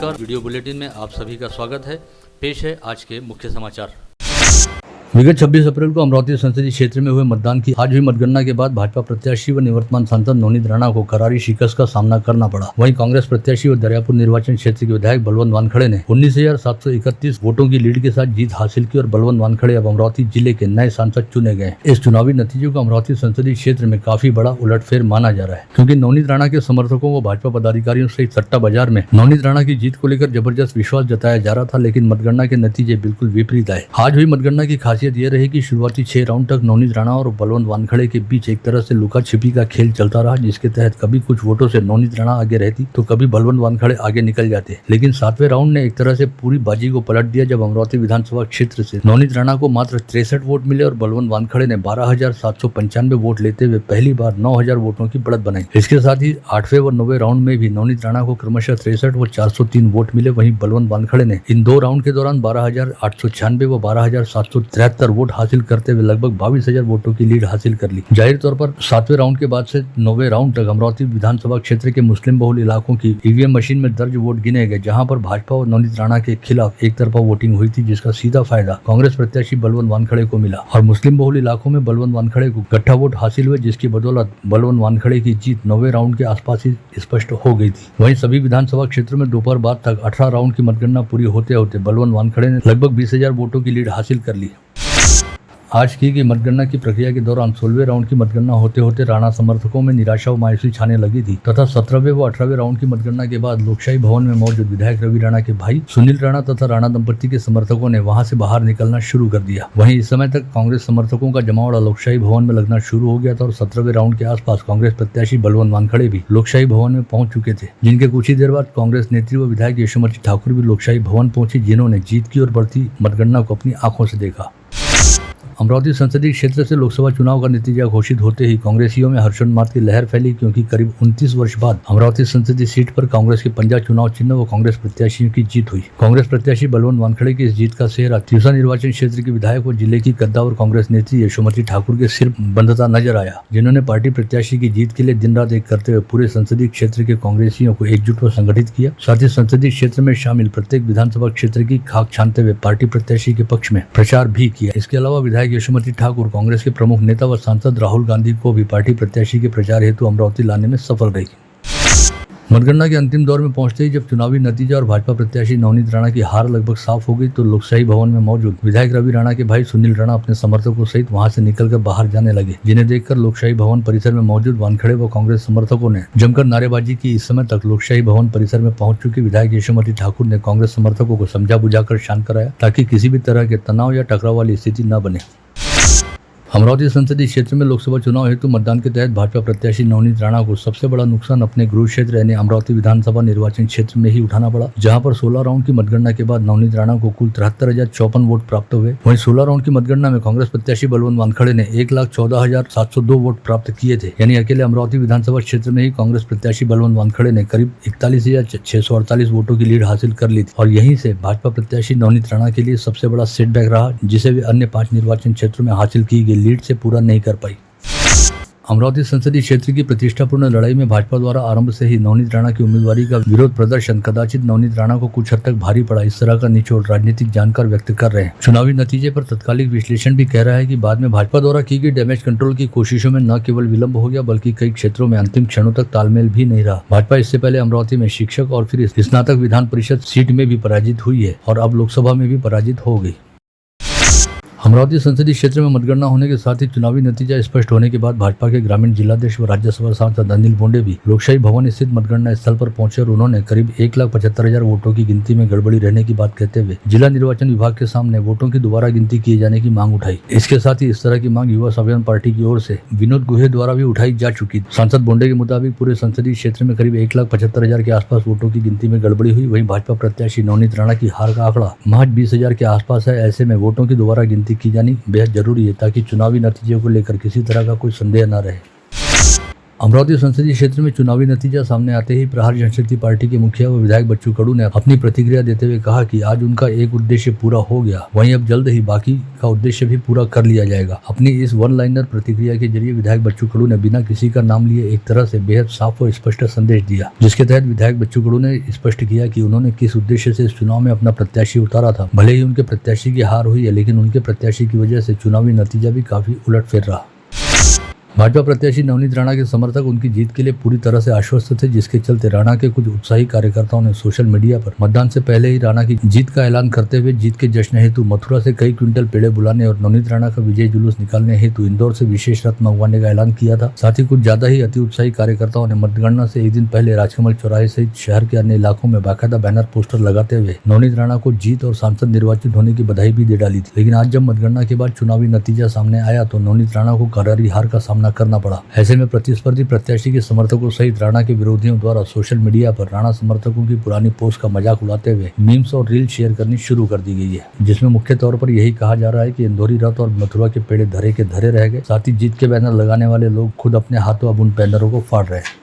नमस्कार, video bulletin में आप सभी का स्वागत है। पेश है आज के मुख्य समाचार। विगत 26 अप्रैल को अमरावती संसदीय क्षेत्र में हुए मतदान की आज हुई मतगणना के बाद भाजपा प्रत्याशी व निवर्तमान सांसद नवनीत राणा को करारी शिकस्त का सामना करना पड़ा। वहीं कांग्रेस प्रत्याशी व दरियापुर निर्वाचन क्षेत्र के विधायक बलवंत वानखड़े ने 19,731 वोटों की लीड के साथ जीत हासिल की और बलवंत वानखड़े अब अमरावती जिले के नए सांसद चुने गए। इस चुनावी नतीजे को अमरावती संसदीय क्षेत्र में काफी बड़ा उलटफेर माना जा रहा है, क्योंकि नवनीत राणा के समर्थकों व भाजपा पदाधिकारियों सहित सट्टा बाजार में नवनीत राणा की जीत को लेकर जबरदस्त विश्वास जताया जा रहा था, लेकिन मतगणना के नतीजे बिल्कुल विपरीत आए। आज हुई मतगणना की खासियत ये रही कि शुरुआती 6 राउंड तक नवनीत राणा और बलवंत वानखड़े के बीच एक तरह से लुका छिपी का खेल चलता रहा, जिसके तहत कभी कुछ वोटों से नवनीत राणा आगे रहती तो कभी बलवंत वानखड़े आगे निकल जाते। लेकिन 7वें राउंड ने एक तरह से पूरी बाजी को पलट दिया, जब अमरावती विधानसभा क्षेत्र से नवनीत राणा को मात्र 63 वोट मिले और बलवंत वानखड़े ने 12,795 वोट लेते हुए पहली बार 9,000 वोटों की बढ़त बनाई। इसके साथ ही 8वें व 9वें राउंड में भी नवनीत राणा को क्रमशः 63 व 403 वोट मिले। वहीं बलवंत वानखड़े ने इन 2 राउंड के दौरान 12,896 व 12,773 वोट हासिल करते हुए लगभग 22,000 वोटों की लीड हासिल कर ली। जाहिर तौर पर 7वें राउंड के बाद से 9वें राउंड तक अमरावती विधानसभा क्षेत्र के मुस्लिम बहुल इलाकों की ईवीएम मशीन में दर्ज वोट गिने गए, जहां पर भाजपा और नवनीत राणा के खिलाफ एक तरफा वोटिंग हुई थी, जिसका सीधा फायदा कांग्रेस प्रत्याशी बलवंत वानखड़े को मिला। और मुस्लिम बहुल इलाकों में बलवंत वानखड़े को गट्ठा वोट हासिल हुए, जिसकी बदौलत बलवंत वानखड़े की जीत 9वें राउंड के आसपास ही स्पष्ट हो गई थी। वहीं सभी विधानसभा क्षेत्रों में दोपहर बाद तक 18 राउंड की मतगणना पूरी होते होते बलवंत वानखड़े ने लगभग 20,000 वोटों की लीड हासिल कर ली। आज की गई मतगणना की प्रक्रिया के दौरान 16वें राउंड की मतगणना होते होते राणा समर्थकों में निराशा व मायूसी छाने लगी थी, तथा 17वें व 18वें राउंड की मतगणना के बाद लोकशाही भवन में मौजूद विधायक रवि राणा के भाई सुनील राणा तथा राणा दंपति के समर्थकों ने वहां से बाहर निकलना शुरू कर दिया। वहीं इस समय तक कांग्रेस समर्थकों का जमावड़ा लोकशाही भवन में लगना शुरू हो गया था और 17वें राउंड के आसपास कांग्रेस प्रत्याशी बलवंत वानखड़े भी लोकशाही भवन में पहुंच चुके थे, जिनके कुछ ही देर बाद कांग्रेस नेत्री व विधायक यशोमती ठाकुर भी लोकशाही भवन पहुंची, जिन्होंने जीत की और बढ़ती मतगणना को अपनी आंखों से देखा। अमरावती संसदीय क्षेत्र से लोकसभा चुनाव का नतीजा घोषित होते ही कांग्रेसियों में हर्षोन्माद की लहर फैली, क्योंकि करीब 29 वर्ष बाद अमरावती संसदीय सीट पर कांग्रेस के पंजा चुनाव चिन्ह व कांग्रेस प्रत्याशियों की जीत हुई। कांग्रेस प्रत्याशी बलवंत वानखड़े की इस जीत का सेहरा तिरसा निर्वाचन क्षेत्र के विधायक व जिले की कद्दावर कांग्रेस नेत्री यशोमती ठाकुर के सिर बंधता नजर आया, जिन्होंने पार्टी प्रत्याशी की जीत के लिए दिन रात एक करते हुए पूरे संसदीय क्षेत्र के कांग्रेसियों को एकजुट व संगठित किया। साथ ही संसदीय क्षेत्र में शामिल प्रत्येक विधानसभा क्षेत्र की खाक छानते हुए पार्टी प्रत्याशी के पक्ष में प्रचार भी किया। इसके अलावा विधायक यशोमती ठाकुर कांग्रेस के प्रमुख नेता व सांसद राहुल गांधी को भी पार्टी प्रत्याशी के प्रचार हेतु अमरावती लाने में सफल रही। मतगणना के अंतिम दौर में पहुंचते ही जब चुनावी नतीजा और भाजपा प्रत्याशी नवनीत राणा की हार लगभग साफ हो गई, तो लोकशाही भवन में मौजूद विधायक रवि राणा के भाई सुनील राणा अपने समर्थकों सहित वहां से निकलकर बाहर जाने लगे, जिन्हें देखकर लोकशाही भवन परिसर में मौजूद वानखड़े व कांग्रेस समर्थकों ने जमकर नारेबाजी की। इस समय तक लोकशाही भवन परिसर में पहुंच चुकी विधायक यशोमती ठाकुर ने कांग्रेस समर्थकों को समझा बुझाकर शांत कराया, ताकि किसी भी तरह के तनाव या टकराव वाली स्थिति न बने। अमरावती संसदीय क्षेत्र में लोकसभा चुनाव हेतु मतदान के तहत भाजपा प्रत्याशी नवनीत राणा को सबसे बड़ा नुकसान अपने गृह क्षेत्र यानी अमरावती विधानसभा निर्वाचन क्षेत्र में ही उठाना पड़ा, जहां पर 16 राउंड की मतगणना के बाद नवनीत राणा को कुल 73,054 वोट प्राप्त हुए। वहीं 16 राउंड की मतगणना में कांग्रेस प्रत्याशी बलवंत वानखड़े ने 1,14,702 वोट प्राप्त किए थे, यानी अकेले अमरावती विधानसभा क्षेत्र में ही कांग्रेस प्रत्याशी बलवंत वानखड़े ने करीब 41,648 वोटों की लीड हासिल कर ली थी। और यहीं से भाजपा प्रत्याशी नवनीत राणा के लिए सबसे बड़ा सेटबैक रहा, जिसे वे अन्य 5 निर्वाचन क्षेत्रों में हासिल की गई लीड से पूरा नहीं कर पाई। अमरावती संसदीय क्षेत्र की प्रतिष्ठापूर्ण लड़ाई में भाजपा द्वारा आरंभ से ही नवनीत राणा की उम्मीदवारी का विरोध प्रदर्शन कदाचित नवनीत राणा को कुछ हद तक भारी पड़ा, इस तरह का निचोड़ राजनीतिक जानकार व्यक्त कर रहे हैं। चुनावी नतीजे पर तत्कालिक विश्लेषण भी कह रहा है कि बाद में भाजपा द्वारा की गई डैमेज कंट्रोल की कोशिशों में न केवल विलंब हो गया, बल्कि कई क्षेत्रों में अंतिम क्षणों तक तालमेल भी नहीं रहा। भाजपा इससे पहले अमरावती में शिक्षक और फिर स्नातक विधान परिषद सीट में भी पराजित हुई है और अब लोकसभा में भी पराजित हो गई। अमरावती संसदीय क्षेत्र में मतगणना होने के साथ ही चुनावी नतीजा स्पष्ट होने के बाद भाजपा के ग्रामीण जिलाध्यक्ष व राज्यसभा सांसद अनिल बोंडे भी लोकशाही भवन स्थित मतगणना स्थल पर पहुंचे और उन्होंने करीब 1,75,000 वोटों की गिनती में गड़बड़ी रहने की बात कहते हुए जिला निर्वाचन विभाग के सामने वोटों की दोबारा गिनती किए जाने की मांग उठाई। इसके साथ ही इस तरह की मांग युवा स्वाभिमान पार्टी की ओर से विनोद गुहे द्वारा भी उठाई जा चुकी। सांसद बोंडे के मुताबिक पूरे संसदीय क्षेत्र में करीब 1,75,000 के आसपास वोटों की गिनती में गड़बड़ी हुई। वहीं भाजपा प्रत्याशी नवनीत राणा की हार का आंकड़ा महज 20,000 के आसपास है। ऐसे में वोटों की दोबारा गिनती की जानी बेहद जरूरी है, ताकि चुनावी नतीजों को लेकर किसी तरह का कोई संदेह न रहे। अमरावती संसदीय क्षेत्र में चुनावी नतीजा सामने आते ही प्रहार जनशक्ति पार्टी के मुखिया व विधायक बच्चू कडू ने अपनी प्रतिक्रिया देते हुए कहा कि आज उनका एक उद्देश्य पूरा हो गया, वहीं अब जल्द ही बाकी का उद्देश्य भी पूरा कर लिया जाएगा। अपनी इस वन लाइनर प्रतिक्रिया के जरिए विधायक बच्चू कडू ने बिना किसी का नाम लिए एक तरह से बेहद साफ और स्पष्ट संदेश दिया, जिसके तहत विधायक बच्चू कडू ने स्पष्ट किया कि उन्होंने किस उद्देश्य से इस चुनाव में अपना प्रत्याशी उतारा था। भले ही उनके प्रत्याशी की हार हुई है, लेकिन उनके प्रत्याशी की वजह से चुनावी नतीजा भी काफी उलटफेर रहा। भाजपा प्रत्याशी नवनीत राणा के समर्थक उनकी जीत के लिए पूरी तरह से आश्वस्त थे, जिसके चलते राणा के कुछ उत्साही कार्यकर्ताओं ने सोशल मीडिया पर मतदान से पहले ही राणा की जीत का ऐलान करते हुए जीत के जश्न हेतु मथुरा से कई क्विंटल पेड़े बुलाने और नवनीत राणा का विजय जुलूस निकालने हेतु इंदौर से विशेष रथ मंगवाने का ऐलान किया था। साथ ही कुछ ज्यादा ही अति उत्साही कार्यकर्ताओं ने मतगणना से एक दिन पहले राजकमल चौराहे सहित शहर के अन्य इलाकों में बाकायदा बैनर पोस्टर लगाते हुए नवनीत राणा को जीत और सांसद निर्वाचित होने की बधाई भी दे डाली थी। लेकिन आज जब मतगणना के बाद चुनावी नतीजा सामने आया तो नवनीत राणा को करारी हार का सामना करना पड़ा। ऐसे में प्रतिस्पर्धी प्रत्याशी के समर्थकों सहित राणा के विरोधियों द्वारा सोशल मीडिया पर राणा समर्थकों की पुरानी पोस्ट का मजाक उड़ाते हुए मीम्स और रील शेयर करनी शुरू कर दी गई है, जिसमें मुख्य तौर पर यही कहा जा रहा है कि इंदौरी रथ और मथुरा के पेड़े धरे के धरे रह गए। साथ ही जीत के बैनर लगाने वाले लोग खुद अपने हाथों अब उन बैनरों को फाड़ रहे हैं।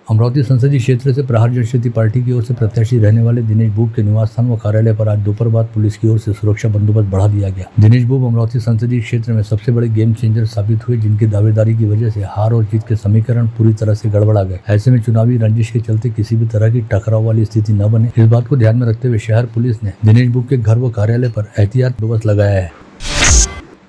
अमरावती संसदीय क्षेत्र से प्रहार जनशक्ति पार्टी की ओर से प्रत्याशी रहने वाले दिनेश बुब के निवास स्थान व कार्यालय पर आज दोपहर बाद पुलिस की ओर से सुरक्षा बंदोबस्त बढ़ा दिया गया। दिनेश बुब अमरावती संसदीय क्षेत्र में सबसे बड़े गेम चेंजर साबित हुए, जिनकी दावेदारी की वजह से हार और जीत के समीकरण पूरी तरह से गड़बड़ा गए। ऐसे में चुनावी रंजिश के चलते किसी भी तरह की टकराव वाली स्थिति न बने, इस बात को ध्यान में रखते हुए शहर पुलिस ने दिनेश बुब के घर व कार्यालय पर एहतियात बंदोबस्त लगाया है।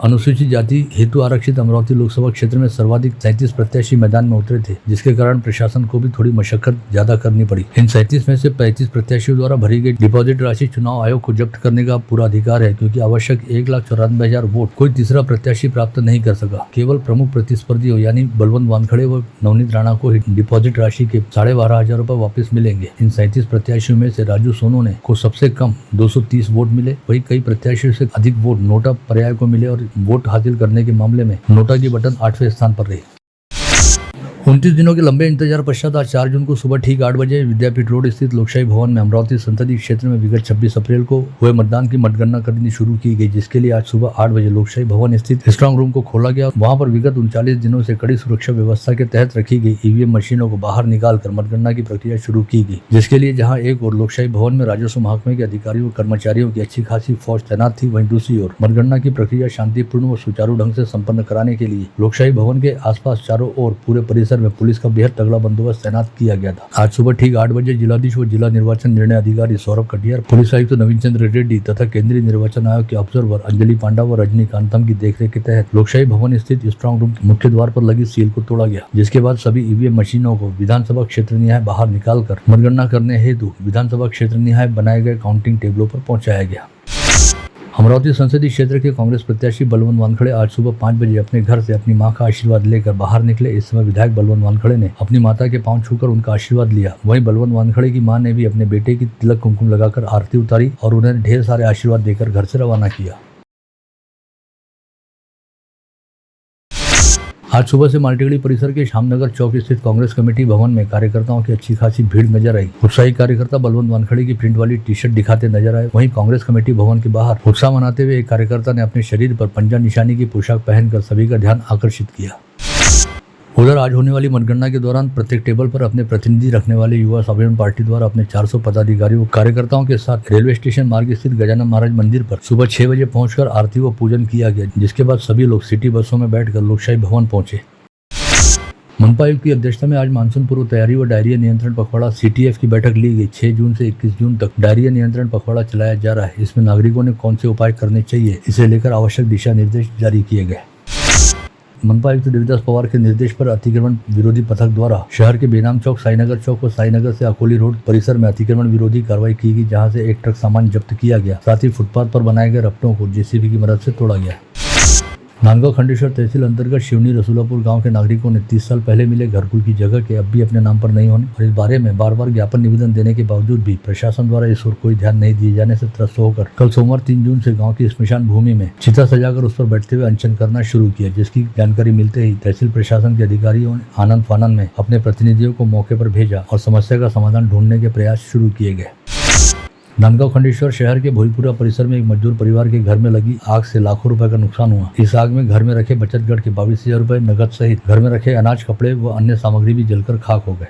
अनुसूचित जाति हेतु आरक्षित अमरावती लोकसभा क्षेत्र में सर्वाधिक 37 प्रत्याशी मैदान में उतरे थे, जिसके कारण प्रशासन को भी थोड़ी मशक्कत ज्यादा करनी पड़ी। इन 37 में से 35 प्रत्याशियों द्वारा भरी गई डिपॉजिट राशि चुनाव आयोग को जब्त करने का पूरा अधिकार है, क्योंकि आवश्यक 1,94,000 वोट कोई तीसरा प्रत्याशी प्राप्त नहीं कर सका। केवल प्रमुख प्रतिस्पर्धियों यानी बलवंत वानखड़े व नवनीत राणा को डिपॉजिट राशि के 12,500 रुपए वापस मिलेंगे। इन 37 प्रत्याशियों में से राजू सोनू को सबसे कम 230 वोट मिले, वही कई प्रत्याशियों से अधिक वोट नोटा पर्याय को मिले और वोट हासिल करने के मामले में नोटा की बटन 8वें स्थान पर रही। 29 दिनों के लंबे इंतजार पश्चात आज 4 जून को सुबह ठीक 8 बजे विद्यापीठ रोड स्थित लोकशाही भवन में अमरावती संसदीय क्षेत्र में विगत 26 अप्रैल को हुए मतदान की मतगणना करनी शुरू की गई, जिसके लिए आज सुबह 8 बजे लोकशाही भवन स्थित स्ट्रांग रूम को खोला गया। वहां पर विगत 39 दिनों से कड़ी सुरक्षा व्यवस्था के तहत रखी गई ईवीएम मशीनों को बाहर निकालकर मतगणना की प्रक्रिया शुरू की गई, जिसके लिए जहाँ एक और लोकशाही भवन में राजस्व महकमे के अधिकारियों कर्मचारियों की अच्छी खासी फौज तैनात थी, वहीं दूसरी ओर मतगणना की प्रक्रिया शांतिपूर्ण व सुचारू ढंग से संपन्न कराने के लिए लोकशाही भवन के आसपास चारों ओर पूरे परिसर में पुलिस का बेहद तगड़ा बंदोबस्त तैनात किया गया था। आज सुबह ठीक 8 बजे जिलाधीश व जिला निर्वाचन निर्णय अधिकारी सौरभ कटियार, पुलिस आयुक्त नवीन चंद्र रेड्डी तथा केंद्रीय निर्वाचन आयोग के ऑब्जर्वर अंजलि पांडा व रजनीकांतम की देखरेख के तहत लोकशाही भवन स्थित स्ट्रांग रूम के मुख्य द्वार पर लगी सील को तोड़ा गया, जिसके बाद सभी ईवीएम मशीनों को विधानसभा क्षेत्र निहाय बाहर निकालकर मतगणना करने हेतु विधानसभा क्षेत्र निहाय बनाए गए काउंटिंग टेबलों पर पहुंचाया गया। अमरावती संसदीय क्षेत्र के कांग्रेस प्रत्याशी बलवंत वानखड़े आज सुबह 5 बजे अपने घर से अपनी मां का आशीर्वाद लेकर बाहर निकले। इस समय विधायक बलवंत वानखड़े ने अपनी माता के पांव छूकर उनका आशीर्वाद लिया। वहीं बलवंत वानखड़े की मां ने भी अपने बेटे की तिलक कुमकुम लगाकर आरती उतारी और उन्हें ढेर सारे आशीर्वाद देकर घर से रवाना किया। आज सुबह से माल्टेगड़ी परिसर के श्यामनगर चौक स्थित कांग्रेस कमेटी भवन में कार्यकर्ताओं की अच्छी खासी भीड़ नजर आई। उत्साही कार्यकर्ता बलवंत वानखड़े की प्रिंट वाली टी-शर्ट दिखाते नजर आए। वहीं कांग्रेस कमेटी भवन के बाहर उत्साह मनाते हुए एक कार्यकर्ता ने अपने शरीर पर पंजा निशानी की पोशाक पहनकर सभी का ध्यान आकर्षित किया। उधर आज होने वाली मतगणना के दौरान प्रत्येक टेबल पर अपने प्रतिनिधि रखने वाले युवा स्वाभिमान पार्टी द्वारा अपने 400 पदाधिकारियों कार्यकर्ताओं के साथ रेलवे स्टेशन मार्ग स्थित गजानन महाराज मंदिर पर सुबह 6 बजे पहुंचकर आरती व पूजन किया गया, जिसके बाद सभी लोग सिटी बसों में बैठकर लोकशाही भवन पहुंचे। मनपा आयुक्त की अध्यक्षता में आज मानसून पूर्व तैयारी व डायरिया नियंत्रण पखवाड़ा CTF की बैठक ली गई। 6 जून से 21 जून तक डायरिया नियंत्रण पखवाड़ा चलाया जा रहा है। इसमें नागरिकों ने कौन से उपाय करने चाहिए, इसे लेकर आवश्यक दिशा निर्देश जारी किए गए। मनपा आयुक्त देवीदास पवार के निर्देश पर अतिक्रमण विरोधी पथक द्वारा शहर के बेनाम चौक, साईनगर चौक व साईनगर से अकोली रोड परिसर में अतिक्रमण विरोधी कार्रवाई की गई, जहां से एक ट्रक सामान जब्त किया गया। साथ ही फुटपाथ पर बनाए गए रपटों को JCB की मदद से तोड़ा गया। नांदगांव खंडेश्वर तहसील अंतर्गत शिवनी रसूलापुर गांव के नागरिकों ने 30 साल पहले मिले घरकुल की जगह के अब भी अपने नाम पर नहीं होने और इस बारे में बार बार ज्ञापन निवेदन देने के बावजूद भी प्रशासन द्वारा इस ओर कोई ध्यान नहीं दिए जाने से त्रस्त होकर कल सोमवार 3 जून से गांव की स्मशान भूमि में चिता सजाकर उस पर बैठते हुए अनशन करना शुरू किया, जिसकी जानकारी मिलते ही तहसील प्रशासन के अधिकारियों ने आनंद फानंद में अपने प्रतिनिधियों को मौके पर भेजा और समस्या का समाधान ढूंढने के प्रयास शुरू किए गए। नांदगांव खंडेश्वर शहर के भोईपुरा परिसर में एक मजदूर परिवार के घर में लगी आग से लाखों रुपए का नुकसान हुआ। इस आग में घर में रखे बचत गढ़ के 22,000 रुपए, नगद सहित घर में रखे अनाज, कपड़े व अन्य सामग्री भी जलकर खाक हो गए।